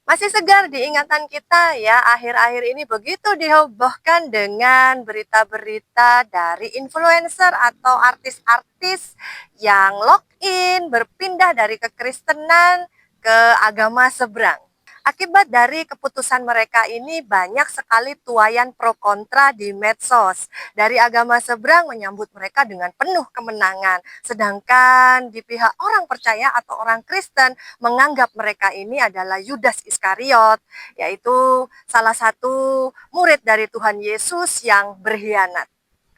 Masih segar di ingatan kita ya, akhir-akhir ini begitu dihebohkan dengan berita-berita dari influencer atau artis-artis yang login berpindah dari kekristenan ke agama seberang. Akibat dari keputusan mereka ini banyak sekali tuaian pro kontra di medsos. Dari agama seberang menyambut mereka dengan penuh kemenangan. Sedangkan di pihak orang percaya atau orang Kristen menganggap mereka ini adalah Yudas Iskariot, yaitu salah satu murid dari Tuhan Yesus yang berkhianat.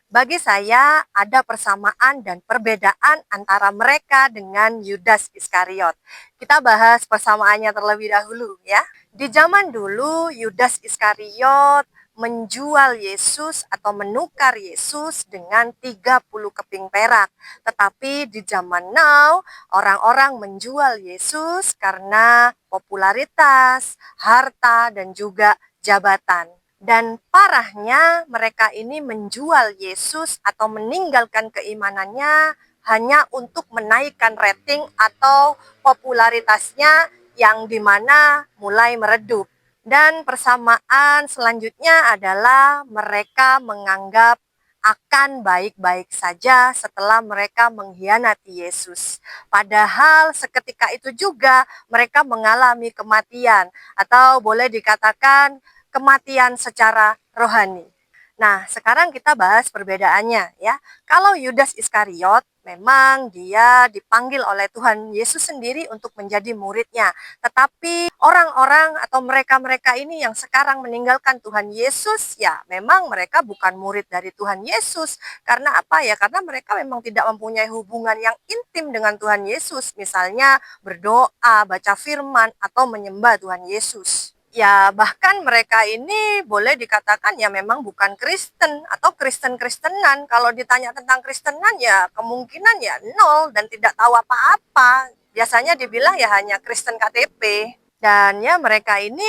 Bagi saya, ada persamaan dan perbedaan antara mereka dengan Yudas Iskariot. Kita bahas persamaannya terlebih dahulu ya. Di zaman dulu, Yudas Iskariot menjual Yesus atau menukar Yesus dengan 30 keping perak. Tetapi di zaman now, orang-orang menjual Yesus karena popularitas, harta, dan juga jabatan. Dan parahnya mereka ini menjual Yesus atau meninggalkan keimanannya hanya untuk menaikkan rating atau popularitasnya yang dimana mulai meredup. Dan persamaan selanjutnya adalah mereka menganggap akan baik-baik saja setelah mereka mengkhianati Yesus. Padahal seketika itu juga mereka mengalami kematian atau boleh dikatakan kematian secara rohani. Nah, sekarang kita bahas perbedaannya ya. Kalau Yudas Iskariot memang dia dipanggil oleh Tuhan Yesus sendiri untuk menjadi muridnya. Tetapi orang-orang atau mereka-mereka ini yang sekarang meninggalkan Tuhan Yesus, ya memang mereka bukan murid dari Tuhan Yesus. Karena apa ya? Karena mereka memang tidak mempunyai hubungan yang intim dengan Tuhan Yesus. Misalnya berdoa, baca firman, atau menyembah Tuhan Yesus. Ya, bahkan mereka ini boleh dikatakan ya memang bukan Kristen atau Kristen-Kristenan. Kalau ditanya tentang Kristenan ya kemungkinan ya nol dan tidak tahu apa-apa. Biasanya dibilang ya hanya Kristen KTP. Dan ya mereka ini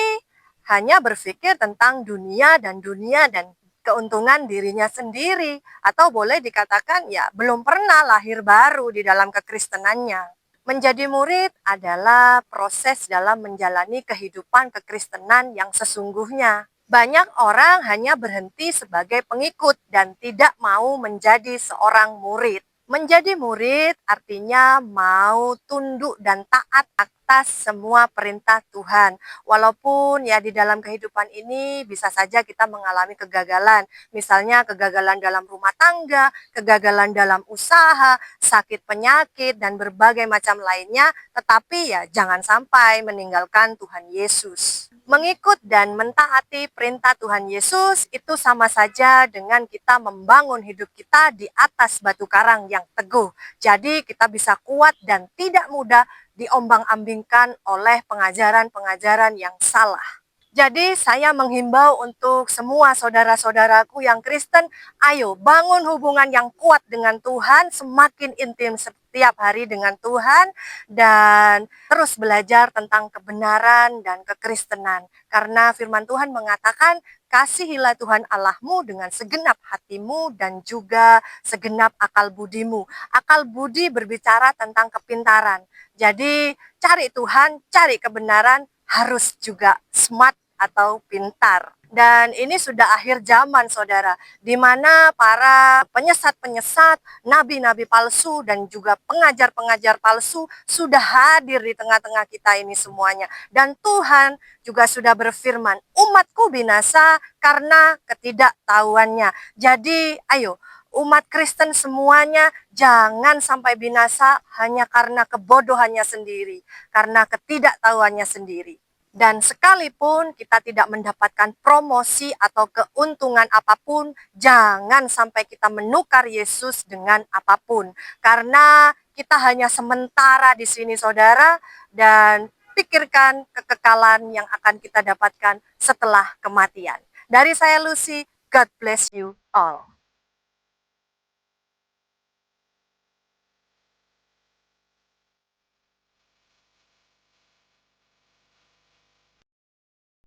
hanya berpikir tentang dunia dan keuntungan dirinya sendiri. Atau boleh dikatakan ya belum pernah lahir baru di dalam kekristenannya. Menjadi murid adalah proses dalam menjalani kehidupan kekristenan yang sesungguhnya. Banyak orang hanya berhenti sebagai pengikut dan tidak mau menjadi seorang murid. Menjadi murid artinya mau tunduk dan taat atas semua perintah Tuhan. Walaupun ya di dalam kehidupan ini bisa saja kita mengalami kegagalan. Misalnya kegagalan dalam rumah tangga, kegagalan dalam usaha, sakit penyakit, dan berbagai macam lainnya. Tetapi ya jangan sampai meninggalkan Tuhan Yesus. Mengikut dan mentaati perintah Tuhan Yesus itu sama saja dengan kita membangun hidup kita di atas batu karang yang teguh. Jadi kita bisa kuat dan tidak mudah diombang-ambingkan oleh pengajaran-pengajaran yang salah. Jadi saya menghimbau untuk semua saudara-saudaraku yang Kristen, ayo bangun hubungan yang kuat dengan Tuhan, semakin intim setiap hari dengan Tuhan, dan terus belajar tentang kebenaran dan kekristenan. Karena firman Tuhan mengatakan, kasihilah Tuhan Allahmu dengan segenap hatimu dan juga segenap akal budimu. Akal budi berbicara tentang kepintaran. Jadi cari Tuhan, cari kebenaran, harus juga smart atau pintar. Dan ini sudah akhir zaman saudara, di mana para penyesat-penyesat, nabi-nabi palsu dan juga pengajar-pengajar palsu sudah hadir di tengah-tengah kita ini semuanya. Dan Tuhan juga sudah berfirman, umatku binasa karena ketidaktahuannya. Jadi ayo umat Kristen semuanya jangan sampai binasa hanya karena kebodohannya sendiri, karena ketidaktahuannya sendiri. Dan sekalipun kita tidak mendapatkan promosi atau keuntungan apapun, jangan sampai kita menukar Yesus dengan apapun. Karena kita hanya sementara di sini saudara, dan pikirkan kekekalan yang akan kita dapatkan setelah kematian. Dari saya Lucy, God bless you all.